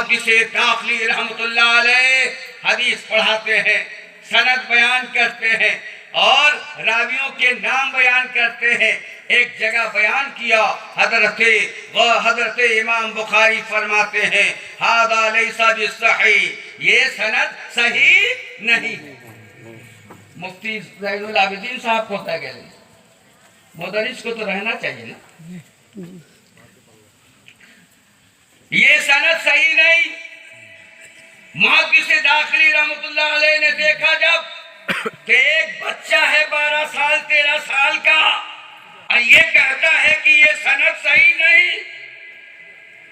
محدث داخلی رحمت اللہ علیہ حدیث پڑھاتے ہیں، سند بیان کرتے ہیں اور راویوں کے نام بیان کرتے ہیں۔ ایک جگہ بیان کیا، حضرت امام بخاری فرماتے ہیں ھذا لیس بالصحیح، یہ سند صحیح نہیں۔ مفتی زین العابدین صاحب کو ہوتا گیا، مدرس کو تو رہنا چاہیے نا، یہ سند صحیح نہیں۔ محدث داخلی رحمت اللہ علیہ نے دیکھا جب کہ ایک بچہ ہے 12 سال 13 سال کا اور یہ کہتا ہے کہ یہ سند صحیح نہیں،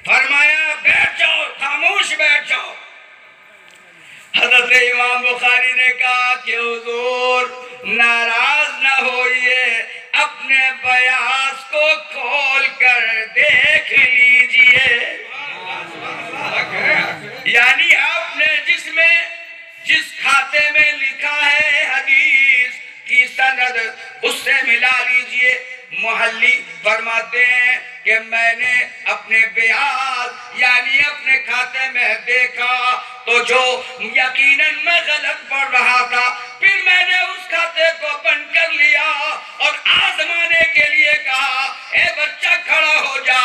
فرمایا بیٹھ جاؤ، خاموش بیٹھ جاؤ۔ حضرت امام بخاری نے کہا کہ حضور ناراض نہ ہوئیے، اپنے بیاض کو کھول کر دیکھ لیجئے۔ یعنی آپ نے جس کھاتے میں لکھا ہے حدیث کی سند اس سے ملا لیجئے۔ محلی فرماتے ہیں کہ میں نے اپنے بیاض یعنی اپنے کھاتے میں دیکھا تو جو یقیناً میں غلط پڑھ رہا تھا، پھر میں نے اس کھاتے کو بند کر لیا اور آزمانے کے لیے کہا اے بچہ کھڑا ہو جا،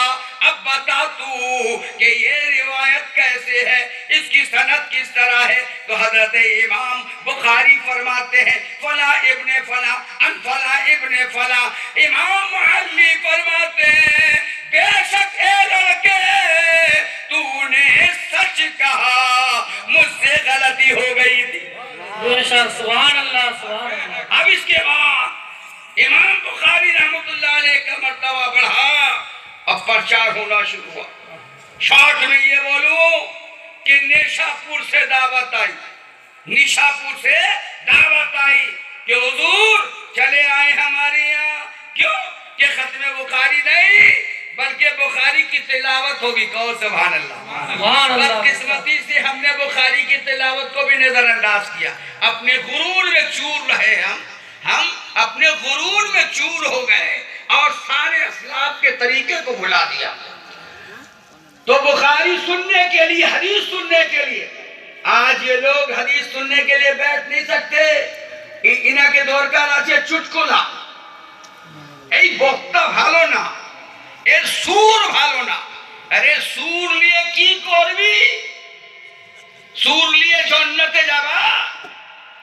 اب بتا تو کہ یہ روایت کیسے ہے، اس کی سند کس طرح ہے؟ تو حضرت امام بخاری فرماتے ہیں فلاں ابن فلاں ان فلاں ابن فلاں۔ امام محلی فرماتے ہیں بے شک اے لڑکے تو نے سچ کہا، مجھ سے غلطی ہو گئی تھی۔ سبحان اللہ سبحان اللہ۔ اب اس کے بعد امام بخاری رحمت اللہ علیہ کا مرتبہ بڑھا، اب پرچار ہونا شروع ہوا۔ شارٹ میں یہ بولوں کہ نیشاپور سے دعوت آئی، نیشاپور سے دعوت آئی کہ حضور چلے آئے ہمارے یہاں، کیوں کہ ختم بخاری نہیں بلکہ بخاری کی تلاوت ہوگی۔ کہو سبحان اللہ۔ بدقسمتی سے ہم نے بخاری کی تلاوت کو بھی نظر انداز کیا، اپنے غرور میں چور رہے، ہم اپنے غرور میں چور ہو گئے اور سارے اسلاف کے طریقے کو بھلا دیا۔ تو بخاری سننے کے لیے، حدیث سننے کے لیے، آج یہ لوگ حدیث سننے کے لیے بیٹھ نہیں سکتے۔ انہاں کے دور کا راچے چٹکلا এই বক্তা ভালো না, এর সুর ভালো না। আরে সুর নিয়ে কি করবি? সুর নিয়ে জান্নাতে যাবা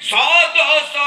100-200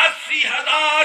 80,000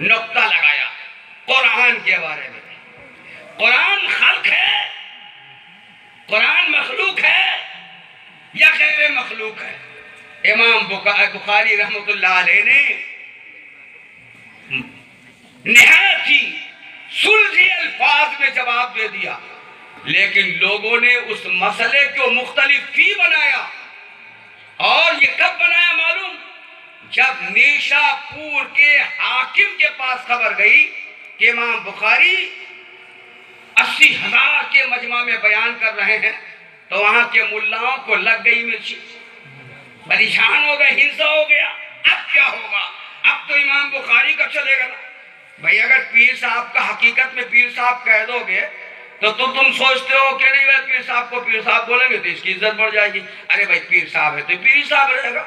نقطہ لگایا قرآن کے بارے میں. قرآن خلق ہے، قرآن مخلوق ہے یا غیر مخلوق ہے؟ امام بخاری رحمۃ اللہ علیہ نے نہایت ہی سلجھے الفاظ میں جواب دے دیا، لیکن لوگوں نے اس مسئلے کو مختلف کی بنایا. اور یہ کب بنایا معلوم؟ جب نیشا پور کے حاکم کے پاس خبر گئی کہ امام بخاری 80,000 کے مجمع میں بیان کر رہے ہیں، تو وہاں کے ملاؤں کو لگ گئی مرچی، پریشان ہو گئے، ہنسا ہو گیا. اب کیا ہوگا؟ اب تو امام بخاری کا چلے گا نا. بھائی اگر پیر صاحب کا حقیقت میں پیر صاحب کہہ دو گے تو تم سوچتے ہو کہ نہیں بھائی پیر صاحب کو پیر صاحب بولیں گے تو اس کی عزت بڑھ جائے گی. ارے بھائی پیر صاحب ہے تو پیر صاحب رہے گا.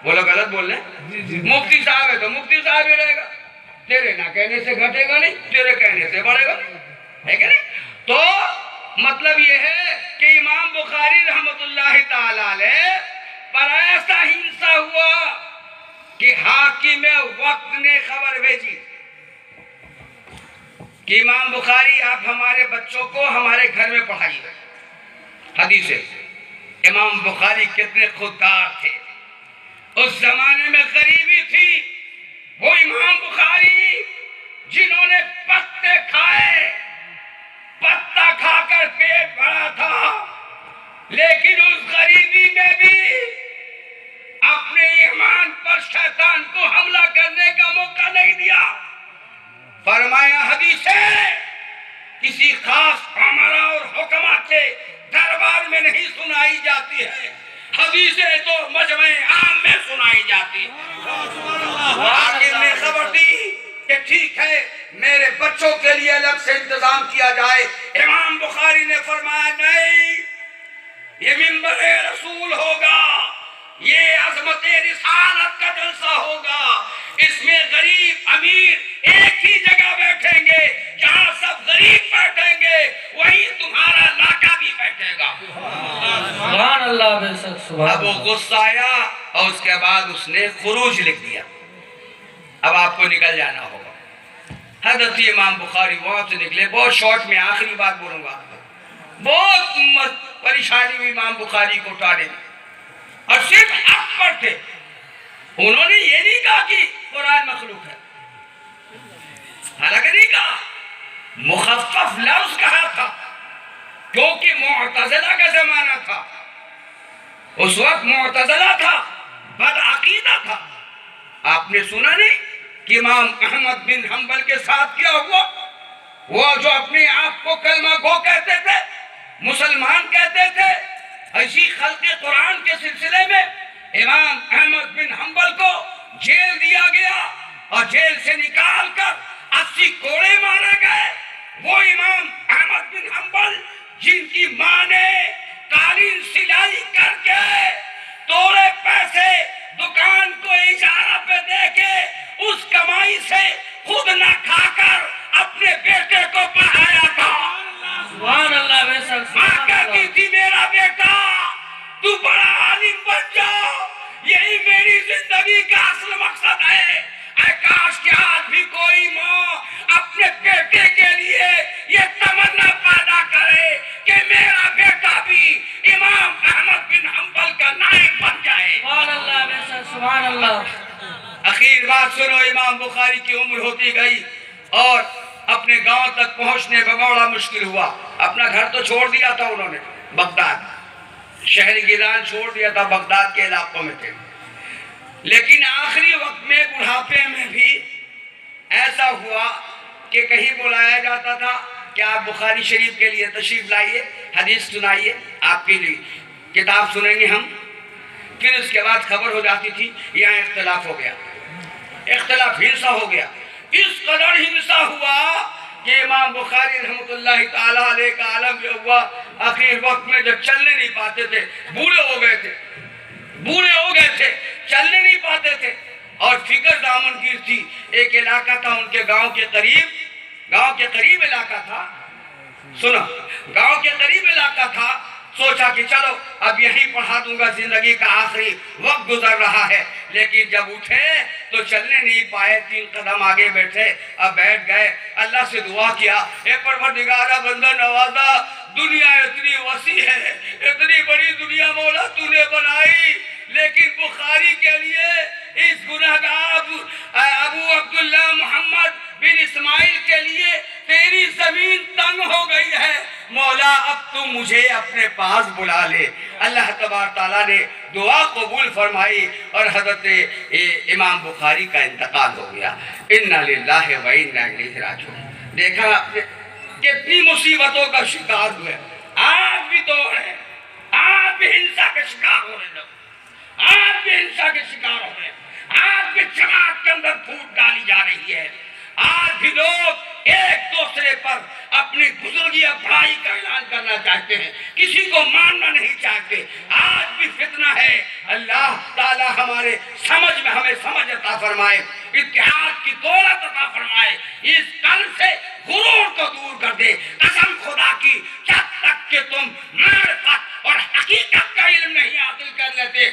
بولو غلط بول رہے ہیں. مفتی صاحب ہے تو مفتی صاحب ہی رہے گا. تیرے نہ کہنے سے گھٹے گا نہیں، تیرے کہنے سے بڑھے گا نہیں، ہے کہ نہیں؟ تو مطلب یہ ہے کہ امام بخاری رحمت اللہ تعالی علیہ پر ایسا ہنسا ہوا کہ حاکم وقت نے خبر بھیجی کہ امام بخاری آپ ہمارے بچوں کو ہمارے گھر میں پڑھائیے. حدیث ہے. امام بخاری کتنے خوددار تھے. اس زمانے میں غریبی تھی. وہ امام بخاری جنہوں نے پتے کھائے، پتا کھا کر پیٹ بھرا تھا، لیکن اس غریبی میں بھی اپنے ایمان پر شیطان کو حملہ کرنے کا موقع نہیں دیا. فرمایا حدیث ہے کسی خاص امرا اور حکمہ کے دربار میں نہیں سنائی جاتی ہے، حدیثیں تو مجمع عام میں سنائی جاتی ہے. حاکم نے خبر دی کہ ٹھیک ہے میرے بچوں کے لیے الگ سے انتظام کیا جائے. امام بخاری نے فرمایا نہیں، یہ منبر رسول ہوگا، یہ عظمت رسالت کا جلسہ ہوگا، اس میں غریب امیر ایک ہی جگہ بیٹھیں گے، جہاں سب غریب بیٹھیں گے وہیں تمہارا لاکا بھی بیٹھے گا. سبحان اللہ بے شک سبحان. اب وہ غصہ آیا اور اس کے بعد اس نے خروج لکھ دیا. اب آپ کو نکل جانا ہوگا. حضرت امام بخاری وہاں سے نکلے. بہت شارٹ میں آخری بات بولوں گا. بہت پریشانی ہوئی امام بخاری کو اٹھانے میں، اور صرف حق پر تھے. انہوں نے یہ نہیں کہا کہ قرآن مخلوق ہے، حالانکہ نہیں کہا، مخفف لفظ کہا تھا، کیونکہ معتزلہ کا زمانہ تھا. اس وقت معتزلہ تھا، بد عقیدہ تھا. آپ نے سنا نہیں کہ امام احمد بن حنبل کے ساتھ کیا ہوا؟ وہ جو اپنے آپ کو کلمہ گو کہتے تھے، مسلمان کہتے تھے، ایسی خلق قرآن کے سلسلے میں امام احمد بن حنبل کو جیل دیا گیا اور جیل سے نکال کر 80 کوڑے مارے گئے. وہ امام احمد بن حنبل جن کی ماں نے قالین سلائی کر کے توڑے پیسے دکان کو اجارہ پہ دے کے اس کمائی سے خود نہ کھا کر اپنے بیٹے کو پڑھایا تھا. سبحان اللہ بے شک. ماں کہتی تھی میرا بیٹا تو بڑا عالم بن جاؤ، یہی میری زندگی کا اصل مقصد ہے. اے کاش کہ آج بھی کوئی ماں اپنے بیٹے کے لیے یہ تمنا پیدا کرے کہ میرا بیٹا بھی امام احمد بن حنبل کا نائب بن جائے. سبحان اللہ بے شک سبحان اللہ. اخیر بات سنو. امام بخاری کی عمر ہوتی گئی اور اپنے گاؤں تک پہنچنے میں بڑا مشکل ہوا. اپنا گھر تو چھوڑ دیا تھا انہوں نے، بغداد شہر گیلان چھوڑ دیا تھا، بغداد کے علاقوں میں تھے. لیکن آخری وقت میں بڑھاپے میں بھی ایسا ہوا کہ کہیں بلایا جاتا تھا کہ آپ بخاری شریف کے لیے تشریف لائیے، حدیث سنائیے، آپ کے لیے کتاب سنیں گے ہم. پھر اس کے بعد خبر ہو جاتی تھی یہاں اختلاف ہو گیا، اختلاف ہنسا ہو گیا. اس قدر ہنسا ہوا کہ امام بخاری رحمۃ اللہ تعالی علیہ کا عالم جو ہوا، آخر وقت میں جب چلنے نہیں پاتے تھے، بوڑھے ہو گئے تھے، چلنے نہیں پاتے تھے اور فکر دامن گیر تھی. ایک علاقہ تھا ان کے گاؤں کے قریب علاقہ تھا، سنا گاؤں کے قریب علاقہ تھا سوچا کہ چلو اب یہیں پڑھا دوں گا، زندگی کا آخری وقت گزر رہا ہے، لیکن جب اٹھے تو چلنے نہیں پائے، 3 قدم آگے بیٹھے، اب بیٹھ گئے، اللہ سے دعا کیا، اے پروردگارہ بندہ نوازا، دنیا اتنی وسیع ہے، اتنی بڑی دنیا مولا تو نے بنائی، لیکن بخاری کے لیے اس گناہگار ابو عبداللہ محمد بن اسماعیل کے لیے تیری زمین تنگ ہو گئی ہے، مولا اب تو مجھے اپنے پاس بلا لے۔ اللہ تبارک تعالیٰ نے دعا قبول فرمائی اور حضرت امام بخاری کا انتقال ہو گیا۔ انا للہ و انا الیہ راجعون۔ دیکھا آپ نے کتنی مصیبتوں کا شکار ہوئے، آج بھی دور ہے، آج بھی ہنسا کے شکار ہو رہے لوگ، آج بھی ہنسا کے شکار ہو رہے ہیں، آج بھی جماعت کے اندر پھوٹ ڈالی جا رہی ہے، آج بھی لوگ ایک دوسرے پر اپنی بزرگی یا بڑائی کا اعلان کرنا چاہتے ہیں، کسی کو ماننا نہیں چاہتے، آج بھی فتنہ ہے۔ اللہ تعالی ہمارے سمجھ میں ہمیں سمجھ عطا فرمائے، اتحاد کی دولت عطا فرمائے، اس قلب سے غرور کو دور کر دے۔ قسم خدا کی، جب تک کہ تم معرفت اور حقیقت کا علم نہیں حاصل کر لیتے